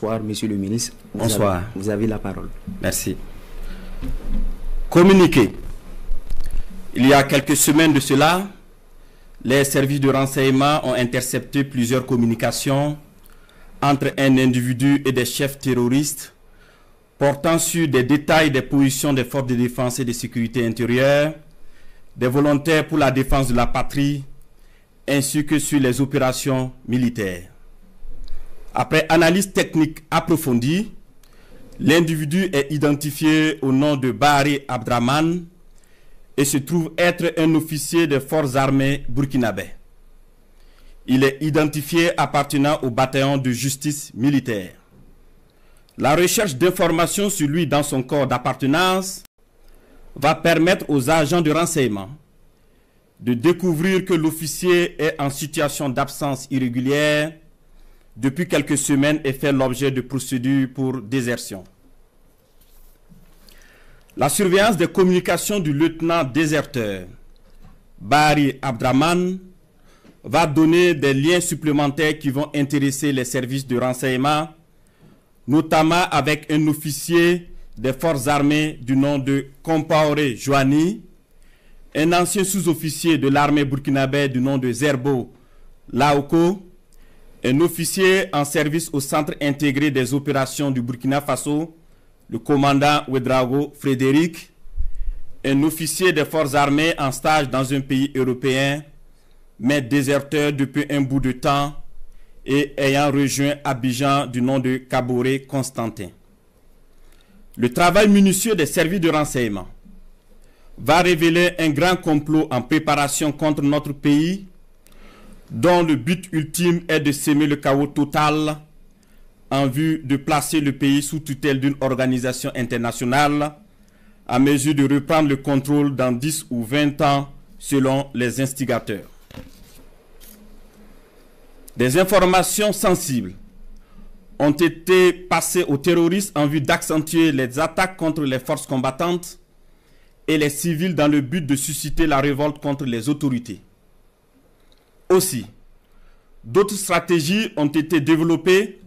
bonsoir, monsieur le ministre. Bonsoir. Vous avez la parole. Merci. Communiqué. Il y a quelques semaines de cela, les services de renseignement ont intercepté plusieurs communications entre un individu et des chefs terroristes portant sur des détails des positions des forces de défense et de sécurité intérieure, des volontaires pour la défense de la patrie, ainsi que sur les opérations militaires. Après analyse technique approfondie, l'individu est identifié au nom de Bari Abdraman et se trouve être un officier des forces armées burkinabè. Il est identifié appartenant au bataillon de justice militaire. La recherche d'informations sur lui dans son corps d'appartenance va permettre aux agents de renseignement de découvrir que l'officier est en situation d'absence irrégulière depuis quelques semaines et fait l'objet de procédures pour désertion. La surveillance des communications du lieutenant déserteur Bari Abdraman va donner des liens supplémentaires qui vont intéresser les services de renseignement, notamment avec un officier des forces armées du nom de Compaoré Joani, un ancien sous-officier de l'armée burkinabè du nom de Zerbo Laoko, un officier en service au Centre intégré des opérations du Burkina Faso, le commandant Ouedraogo Frédéric, un officier des forces armées en stage dans un pays européen, mais déserteur depuis un bout de temps et ayant rejoint Abidjan du nom de Kaboré Constantin. Le travail minutieux des services de renseignement va révéler un grand complot en préparation contre notre pays, dont le but ultime est de semer le chaos total en vue de placer le pays sous tutelle d'une organisation internationale à mesure de reprendre le contrôle dans 10 ou 20 ans selon les instigateurs. Des informations sensibles ont été passées aux terroristes en vue d'accentuer les attaques contre les forces combattantes et les civils dans le but de susciter la révolte contre les autorités. Aussi, d'autres stratégies ont été développées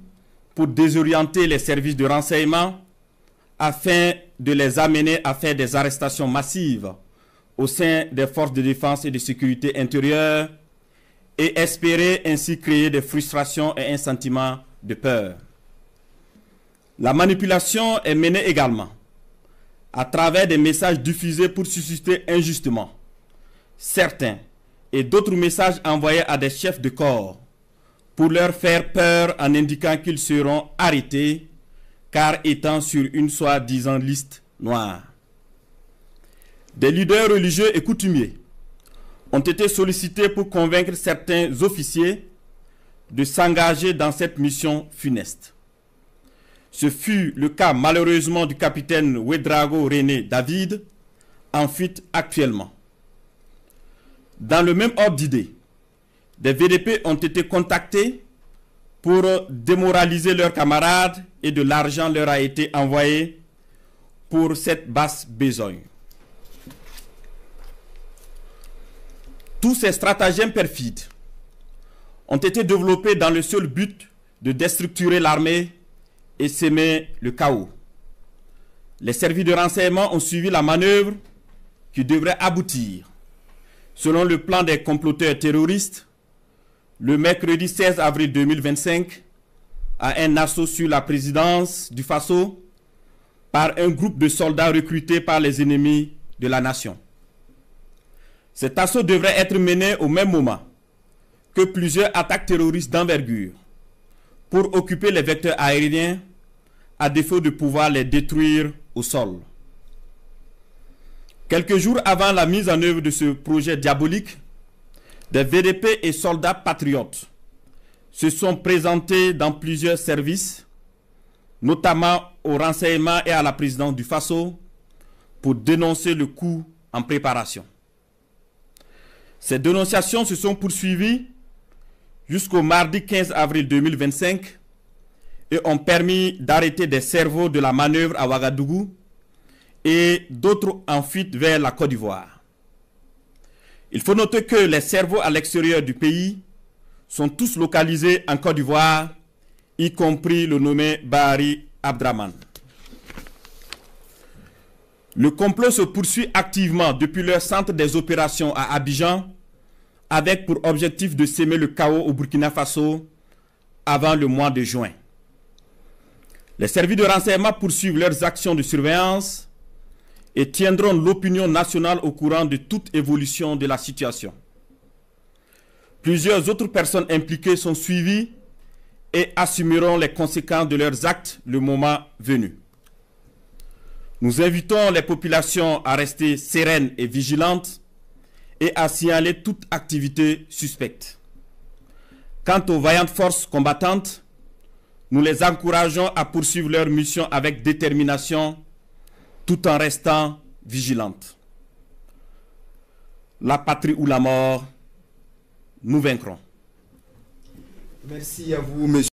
pour désorienter les services de renseignement afin de les amener à faire des arrestations massives au sein des forces de défense et de sécurité intérieure et espérer ainsi créer des frustrations et un sentiment de peur. La manipulation est menée également à travers des messages diffusés pour susciter injustement certains et d'autres messages envoyés à des chefs de corps pour leur faire peur en indiquant qu'ils seront arrêtés car étant sur une soi-disant liste noire. Des leaders religieux et coutumiers ont été sollicités pour convaincre certains officiers de s'engager dans cette mission funeste. Ce fut le cas malheureusement du capitaine Ouedraogo René David, en fuite actuellement. Dans le même ordre d'idée, des VDP ont été contactés pour démoraliser leurs camarades et de l'argent leur a été envoyé pour cette basse besogne. Tous ces stratagèmes perfides ont été développés dans le seul but de déstructurer l'armée et semer le chaos. Les services de renseignement ont suivi la manœuvre qui devrait aboutir, selon le plan des comploteurs terroristes, le mercredi 16 avril 2025, à un assaut sur la présidence du Faso par un groupe de soldats recrutés par les ennemis de la nation. Cet assaut devrait être mené au même moment que plusieurs attaques terroristes d'envergure pour occuper les vecteurs aériens à défaut de pouvoir les détruire au sol. Quelques jours avant la mise en œuvre de ce projet diabolique, des VDP et soldats patriotes se sont présentés dans plusieurs services, notamment au renseignement et à la présidence du Faso, pour dénoncer le coup en préparation. Ces dénonciations se sont poursuivies jusqu'au mardi 15 avril 2025 et ont permis d'arrêter des cerveaux de la manœuvre à Ouagadougou et d'autres en fuite vers la Côte d'Ivoire. Il faut noter que les cerveaux à l'extérieur du pays sont tous localisés en Côte d'Ivoire y compris le nommé Bahari Abdraman. Le complot se poursuit activement depuis leur centre des opérations à Abidjan, avec pour objectif de semer le chaos au Burkina Faso avant le mois de juin. Les services de renseignement poursuivent leurs actions de surveillance et tiendront l'opinion nationale au courant de toute évolution de la situation. Plusieurs autres personnes impliquées sont suivies et assumeront les conséquences de leurs actes le moment venu. Nous invitons les populations à rester sereines et vigilantes et à signaler toute activité suspecte. Quant aux vaillantes forces combattantes, nous les encourageons à poursuivre leur mission avec détermination tout en restant vigilantes. La patrie ou la mort, nous vaincrons. Merci à vous, monsieur.